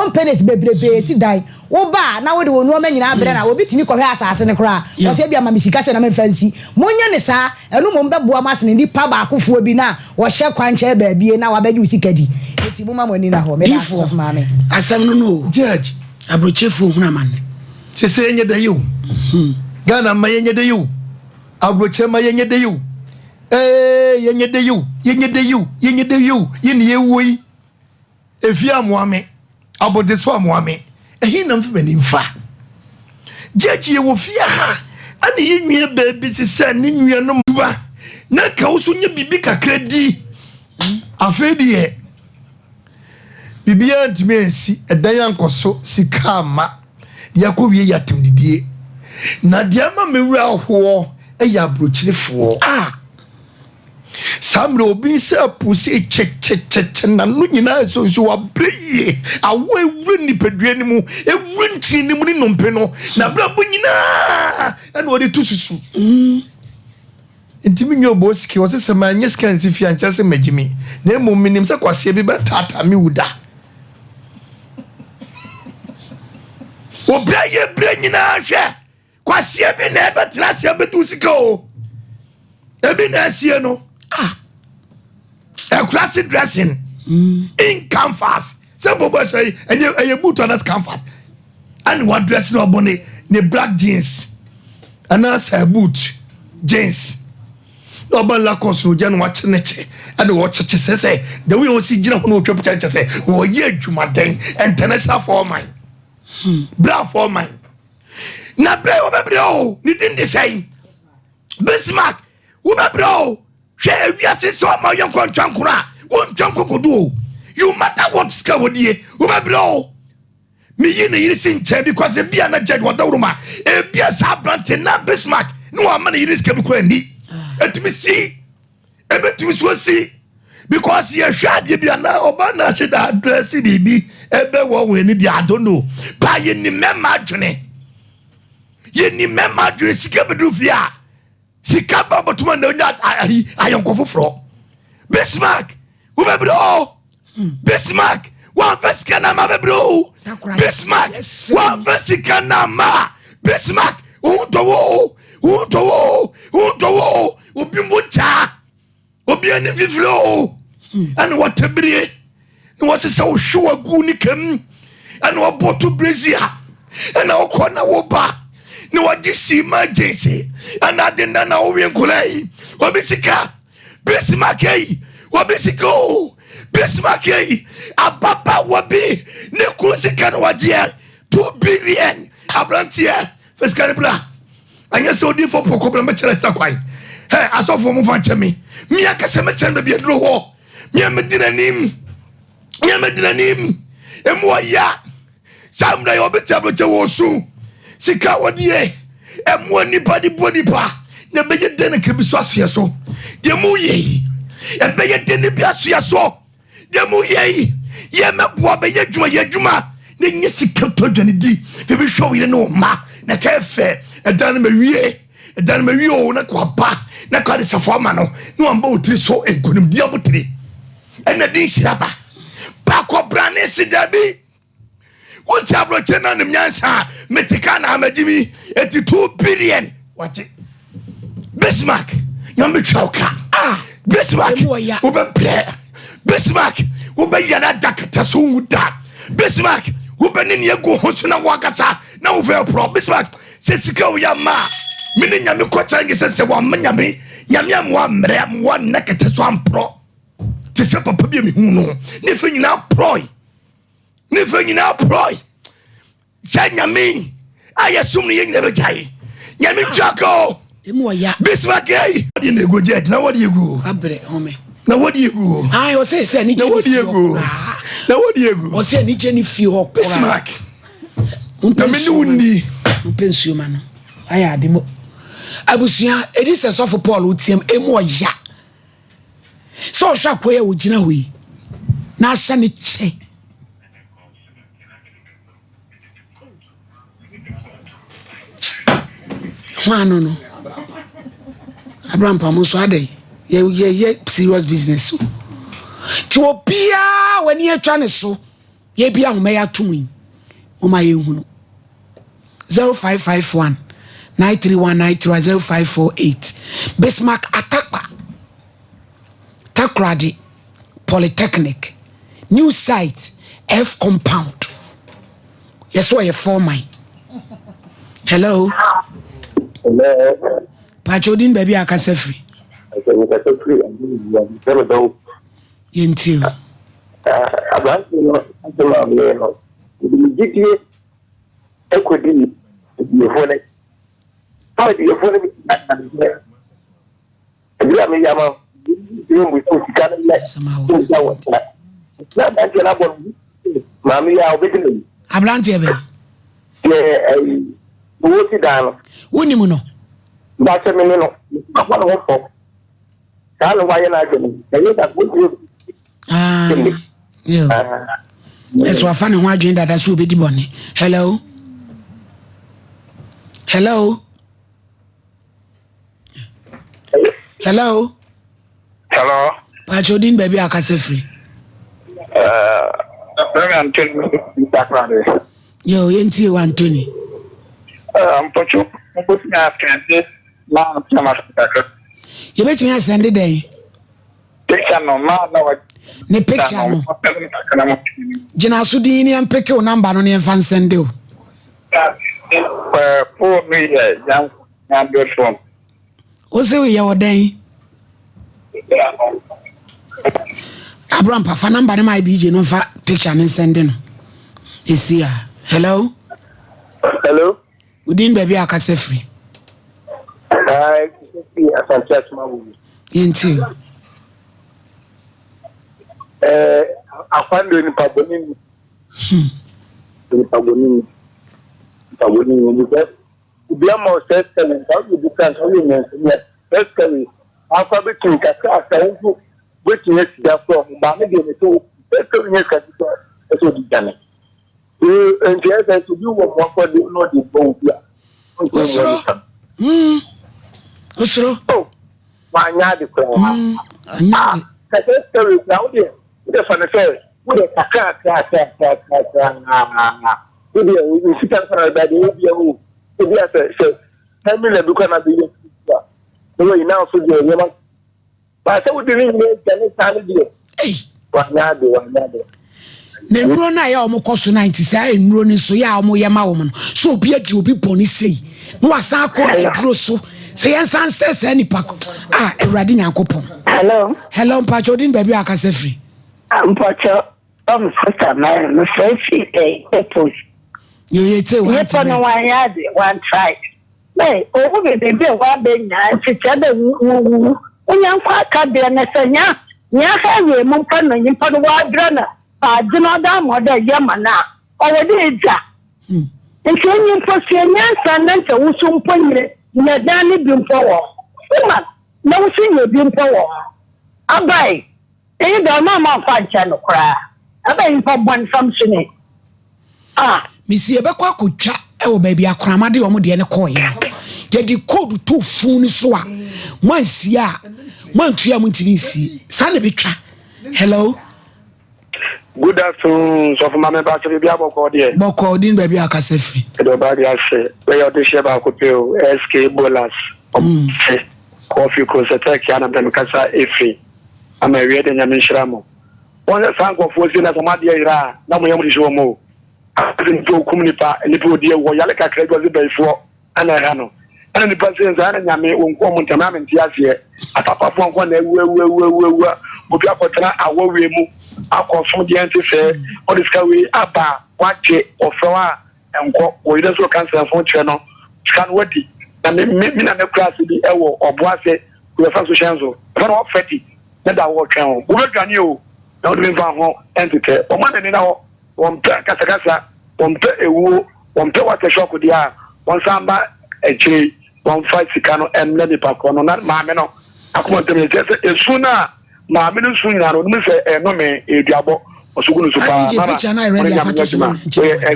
companies bebrebe si dan wo ba na wo de wo no ma nyina abre na wo bitimi kɔ hwɛ asase ne kora wo se bia ma misika se na me fansi monya ne sa enu mo mbɛboa ma se ne nipa ba akofuo bi na wo hye kwanche ba bie na wa bɛgye usika di eti mo ma mo ni na ho me da so ma me asam no judge abrochefo huna man se enye da you Ghana ma yenye da you abroche ma yenye da you yenye da you yeni yewoi efi amoame abodeso amoame ehin na mfe mfa judge ye wo fia ha ani yenwie baabi se se ni nwie no ba na ka wo so nye bibi kakra di afedi ye bibia ntime ensi edan ankoso sika ama yakowie yatumdidie na dia ma mewura ho eya abrochirefo Samre obi se apusi che na no nyina so wa breye awo ewure ni pedue ni mu ewure ntiri ni mu ni nompe no na bra bo nyina ena odi tususu ntimi nyo bo ski wo se ma nye scan si fi ancha se magimi na emu minim se kwase bi ba tata mi wuda obraye bre nyina hwe kwase bi na ebe trase abetu sika o ebi na asie no a classic dressing in canvas. Some people say, and you boot on that canvas. And what dressing up on the black jeans. And that's a boot jeans. No, but la consul, watching it. And watch it say, the way we see Jina who can say, oh, yeah, you my dang, and Tenessa for mine. Bra for mine. Na bro, bro, you didn't the same. Bismarck, who bro. Share we are so my young contractura, one jump do. You matter what scawdy, who bro. Me in the sing because the Biana Jet Wadoruma, a Biasa Branton, not Bismarck, no money in this chemical. Let me see. A bit to see. Because you shot the Biana or Bana should address baby, a better when I don't know. By any memory. Ye member dress, Cabadufia. Sikaba botuma no that ayonkofo fro Bismarck wo be bro Bismarck one first kana ma be bro Bismarck one first kana ma Bismarck untowo obi mocha obi ani fiflo and what tabrie no was so sure gu ni kam and what boto brazil and o kona wo ba no what this emergency and I didn't know we kulai obisika Bismarck obisiko Bismarck ababa wabi ne kusika no wadia 2 billion abrantia first calibra anya so di for pokobra me chere ta kwan hey asofo mo fa chemi mi akase me chen be adro ho mi amedinanim emu aya samra yo betablo che wo su sika wadie emu nipa di bonipa na beye den ke biso asua so de mu ye e beye den bi asua so de mu ye ye meboa beye adwuma ne nyi sika to dwane di ke bi show ye no ma na ka fe edan ma wie o na kwa ba na ka de safo ma no no amba otiri so egonim di abotiri ena din shiraba ba ko brane sidabi what abroche na nim nyansa metika na amagimi 82 billion watch Bismarck nyame twauka Bismarck wo be play Bismarck wo be yana dakata so wuda Bismarck wo be ne ego ho so na wakasa na wo ve pro Bismarck se sika wo ya ma mini nyame kwacha ngi se wo nyame amwa amre amwa nakata so ampro te se papa bi mi hu no ne fe nyina pro say nyame ayesum ne nyina bejai nyame twako emu ya Bismarck dey na go jet na what you go abre home na what you go o say ni je ni na what you go o say ni je ni fi ho Bismarck na me ni wuni pension man aya ademo abusia edise sofo Paul utiem emu ya so hwa koye wo gina hoyi na ahya ne che no Abraham Pamuso ade ye serious business ti obia wani atwa ne so ye bia ho meya tumi o ma ye hunu 0551 931930548 Bismarck Atakpa Takradi Polytechnic new site F compound yes why you for my hello Pachodin baby akasefri yentio abantu no adoma me no digiti ekwedi yefone yefone ebia me yama yombu sikana na bantu na bon mami ya obedile ablante ebe wo si dan woni mu no ba se me no akwa no ho ka no wa ye na ageni e ta wo yeah eso afane ho adwen dada so obedi bone hello hello hello hello Pachodin baby akasefri Anthony Takrade. Yo, yenti wa Anthony. Pocho, mo ti na after la chama Takrade. You bet me send it day. Picture no ma na wa. Ne picture no. Jina sudi ni ampeke o number no ne mfa sende o. For me jam na do phone. O se we ya wodan. Abraham pa number my BJ no fa picture ne send no. Isia. Hello. Hello. Udin baby akasefri. Hi, see Asante Mawu. Yenti. Afando ni pabonini. Ni pabonini. Pabonini ni because ubia mo set selling how you different how you mention set selling after between kaka asanfu wetin yes da from ba me dey so set selling yes ka so di dane and yes to do what for the no the bone bia Osro oh wanya de kwa anya set selling now the fana say we dey kaka we sit down for that we be say family do kana be so we now so dey yema but say we dey need any time dey wanya de ne nro na ya omokoso 90 say nro ni so ya omo yema wo no so obi adi obi boni sei no wasan ko edro so say yansan say nipa Ewrade Nyankopon hello Pachodin baby akasefri Mpacho sister man no say she purpose you say what no one yard one try hey o be be wa be nya chicha de wu onya kwa ka de na sanya nya ha we mo pa no nyimpa no wa dra na pa de no da mo da yema na o we de ja nti nyimpa se nya san na nta wo so mponyire nya da ne bi mpo wo ma na wo sin ye bi mpo wo abai e da mama kwa ncha no kra abai mpo bon famsune misi ebekwa akotwa ewo baby akoramade omo de ne koye ye di code to fun so a mansi a mantua mutini si sane betwa hello good afternoon so for mama ba se bia boko de boko din baby akasefri do ba dia se we yo de sheba ko pe o SK Bolas coffee ko se take ana dem kasa efi ama we de nyame nshiramo won san ko fo si na so ma de ira na mo yam di so mo to kumnipa nipa odi wo yale kakra go ze baifo ana ha no ana nipa senza ana nyame wonko mo ntama menti ase atapa fo nko na ewu obi akotara awowe mu akofo de ante se odiska we aba wache ofewa enko wo ide so cancer fo che no scan wadi na me na me class bi ewo oboase we fa so shanzo fa no ofeti na da wo twen wo dwane o na odi mfa ho entite o ma ne na ho wonpe kasa wonpe ewu wonpe wate shock dia won samba echiri won fight sikano emle ni pakono na maame no akoma temete esuna maame no sunya no mi se no me eduabo osugunu supa mama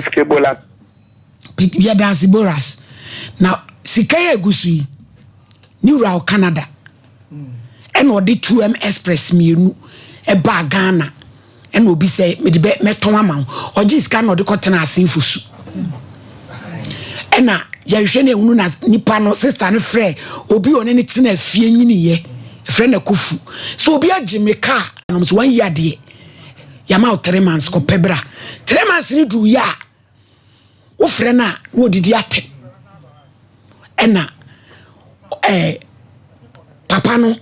SK Bolas Pitbia dance Boras now sikaya egusu ni ura Canada eno de 2M Express mienu e ba Ghana and obi say me de meton ama oji sika no de kotena asenfo su ena ya hwe na ehunu na nipa no sister no frɛ obi one ne tena afie nyini ye frɛ na kofu so obi agime ka no so 1 year de ya ma 3 months ko pebra 3 months ni du ya wo frɛ na wo didi ate ena papa no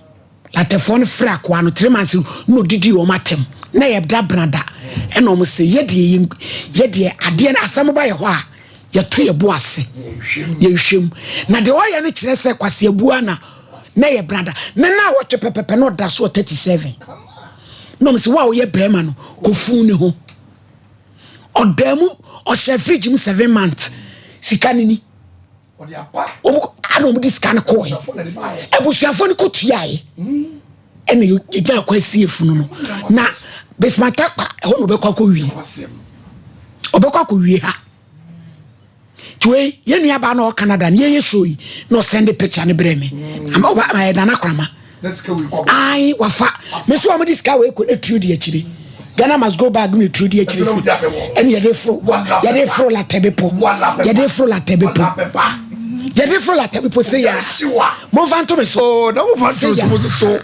la telephone frɛ akwa no 3 months no didi o matem na ye bra brada ena o mo se ye de ade na asam ba ye ho a ye to ye bo ase ye hwem na de o ye no kire se kwase abua na ye brada na wo pepepe no da so 37 no mo se wa o ye bema no kofu ne ho odamu o she fridge mu 7 months sika nini odi apa o ano mu diskan ko he ebusuafo ni ko tuae ene yo gya kwasi efunu no na besmata pa ho no bekwa ko wie obekwa ko wie ha tuwe ye nua ba na Canada ne ye show yi no send picture ne breme ama oba ma na nakrama ai wafa me so am diska we ko etuo di akire Ghana must go back me through the akire and ye dey fro la tebepo ye dey fro la tebepo say ya mo vanto me so na mo vanto so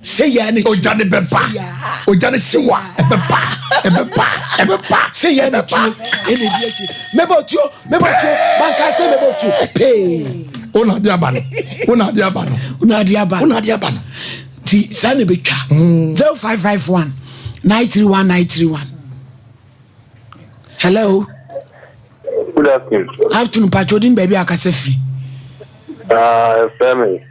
say ya ne ojane bepa ojane siwa ebepa say ya ne tu ene di akire mebo tuo banka say mebo tuo pay una dia bano ti sane betwa 0551 931 hello good afternoon Pachodin baby akase free family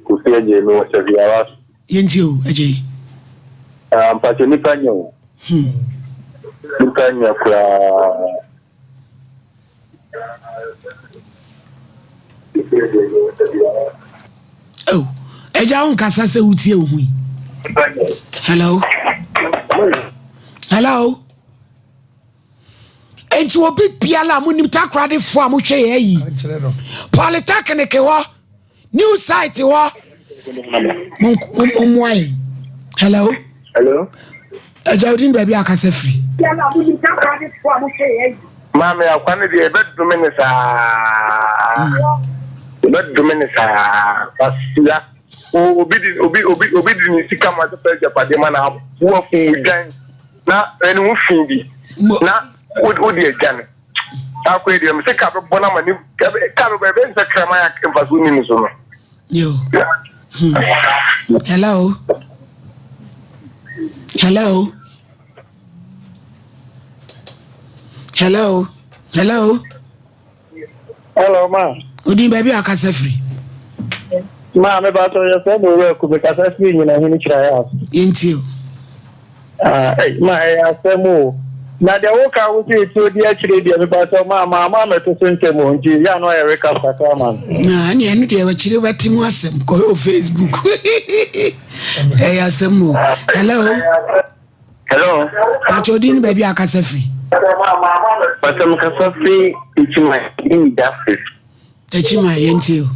kuseje no sevia was yentio eje Pachodin panyo nipanya kwa oh eja on kasa se utie ohun hello enti obi biala munim takrade fo amhwe ye yi polytechnic ho new site ho monwai hello ajawdin baby akase free biala munim takrade fo amhwe ye yi mama ya kwane de bedumenisa pasia obi di sika ma se japade ma na wo fun gan na enu wo fin bi na wo di ejan akwa di me se ka bo na ma ni ka be se krama ya emfaso ni so no yo hello ma odi baby akase free ma me ba to ya se bo we ku be kasa free ni na hini kira ya yentio ma ya se mo na de wo ka wo ti to di akire di me ba to ma me to sente mo nji ya no ya reka saka man na ni enu de wa kire batimu asem ko o Facebook ya semo hello Pachodin baby akase free Patam kasa free ichima in dafe echima yentio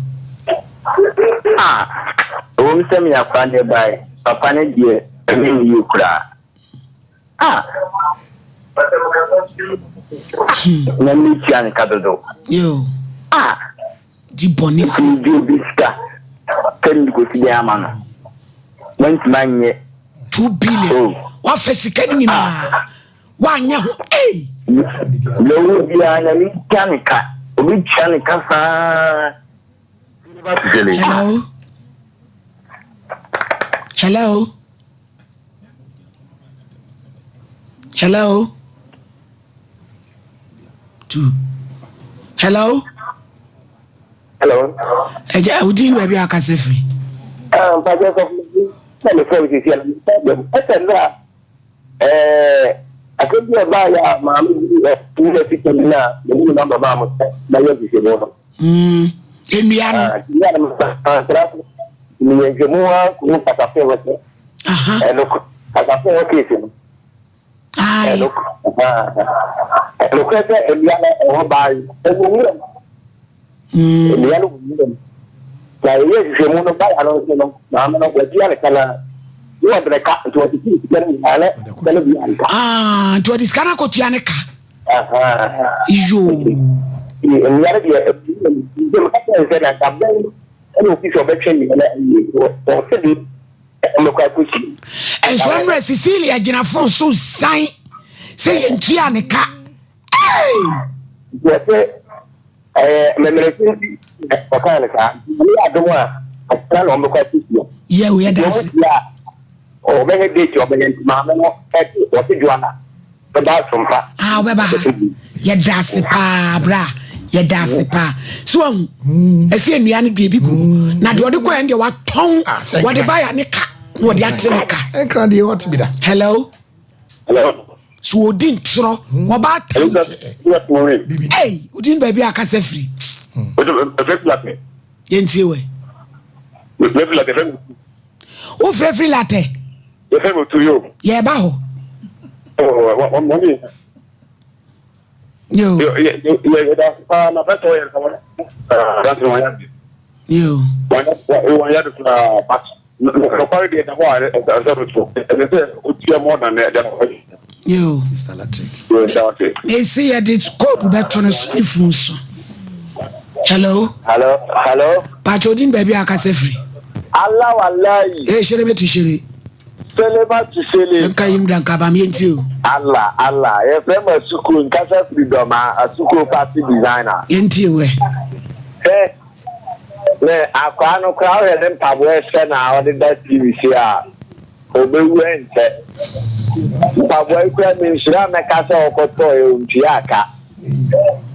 o msemi ya kwande bai papa ne die emi yukura na mi tian kadodo yo di bonisi di biska kan go ti ya mano want manye 2 billion wa fesika ni na wa nya ho no dia na mi tian ka obi tian ka fa hello eja udin baby akase free pa je ko na phone ki sia na akodi ba ya ma mi ni fitu na ni namba ba mo na yo ki se no enuyano ni ngemua ku patape wote patape wote sino kwete eliana o bai eliana na ye ngemu no bai alo sino na ma no kweti ala kala want the car to what it is. To this kind of Kotianica. You. And so when Cecilia Jenafon so sign saying Gianica. Yeah, we had that. Oh, many days you're going to Mamma, what did you want? About from yeah, that's the pa, bra. Yeah, that's the pa. So, I see any baby. Now, the other way, and you are tongue. What they buy a nicka? What the nicka? I can't do what to be done. Hello? Hello? So, didn't throw. What about hey, you didn't baby a case free. Yensiwe. Oh, very latte. The family to you. Yeah, bow. Oh, what money? You. That's why You. One year to pass. No, quality at the water and the more than that. You. They say I did code better on a sniffles. Hello? Hello? Patrodin baby, I can say free. Allah, eh, shere to shere. Seleba to Sele. Kayim Dankabamientu. Allah, a famous Suku in Casa Freedom, a Suku party designer. Entiwe. Eh, I can't crowd and then Pabwest now, the TV here. Obe went. Pabwest means Ramacasa or Kotoy, Tiaka.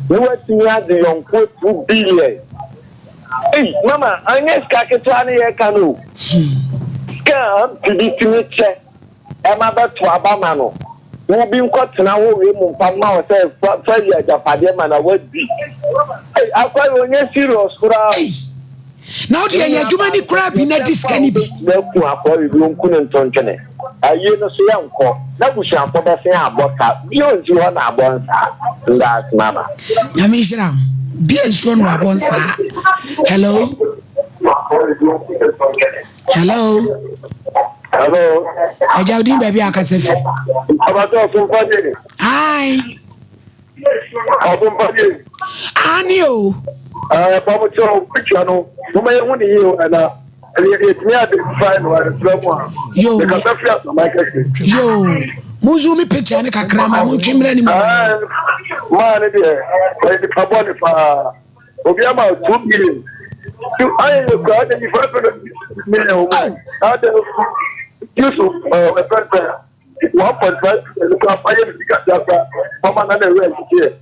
You were to have the young put 2 billion. Hey, Mama, I guess Kakatani canoe. Come to be to me, Emma to Abamano. We've been caught now, we move from ourselves for years of Padema and would be. I quite when you're serious for us. Now, dear, you have too many crap in that discanny. No, you couldn't turn it. I you know, say, Uncle, that we shall put us in our box. You don't you want our bonds. That's Mama. Yamishram, dear son, Rabonsa. Hello? Hello? Hello? I just didn't baby, I can say. Hi. Anio. Papa, which one? Who may want you and it's near the fine one. Yo, Muzumi picture and Kakrama, won't you any more? Man, the carbon for Obiama 2 million. I am the God and the first million. Use of a person 1.5 look up. I am the Mama and the rest here.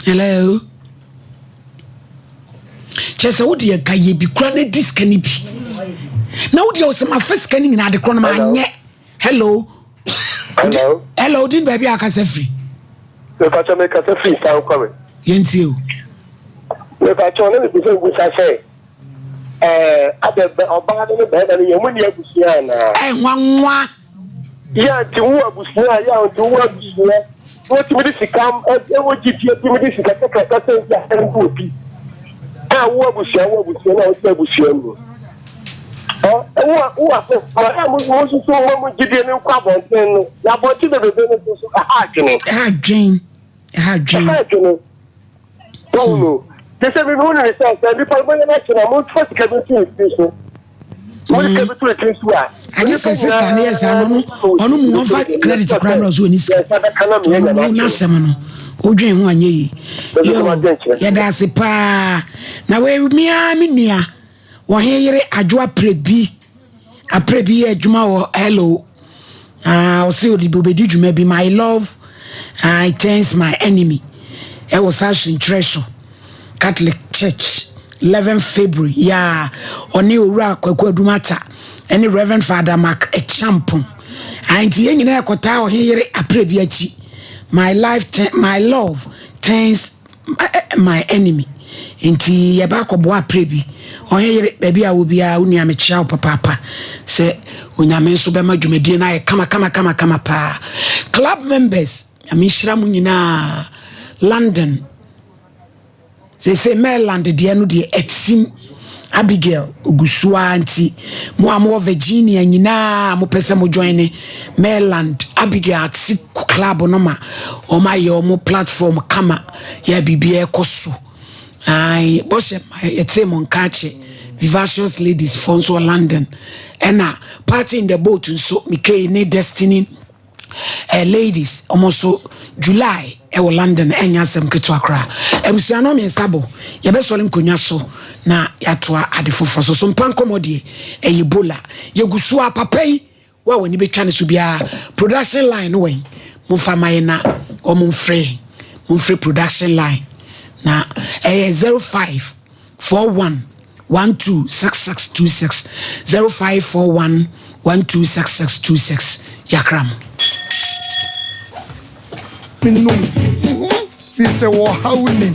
Hello. Chesa wodi ya kaye bi kura na discani bi. Na wodi ya osema first scanning na de kura na anye. Hello. Hello, din baby aka se free. We ka cho me ka se free sa ko we. Yenti o. We ka cho le bi se bu sa se. Ade oba ne be na ye mu ni abusia na. Nwanwa. Ya ti wu abusia ya ti wu abusia. What would this come? What did you do this? I will be. I will share what we say. I will share. Oh, what? I was also so much to do in Quabon. Now, what you never been to a hard oh, no. They said, we want to say, if I went to I'm not first coming to it. What came to it? I guess I said, yes, I don't know. On whom credit to crime was when he's Nasamano. O dream 1 year. That's a pa. Now, where me, I'm in here. One here, I draw a prebi. A prebi, a juma or hello. I'll see the booby may be my love. I turns my enemy. I was ashing treasure. Catholic Church, 11 February. Yeah, on new rock, Dumata. Any Reverend Father Mark a champon. I ain't in a kota here a prebiachi. My love turns my enemy. Inti yabako boa prebi. O here baby I will be a unya me chow papa. Say unya men so be ma dwumedi na kama pa. Club members, amishra mu nyina London. Say Maryland de anu de exim Abigail Ogusua anti mo Virginia nyina mo pese mo join Maryland Abigail ati club no ma o ma ye mo platform kama ya bibia ekoso ai bo she yete mo nkache Vivacious Ladies Fonso London ena party in the boat nso Mikey ne Destiny ladies almost July London enya sem keto akra ebusuano mi nsabo ye be sole nkonya so na yatoa adefofo so Sompa Nkomo de Ebola yegusu apapai wa woni be twane so bia production line wen mo famaye na o mo free production line na 0541 126626 0541 126626 yakram Fi se wo hawni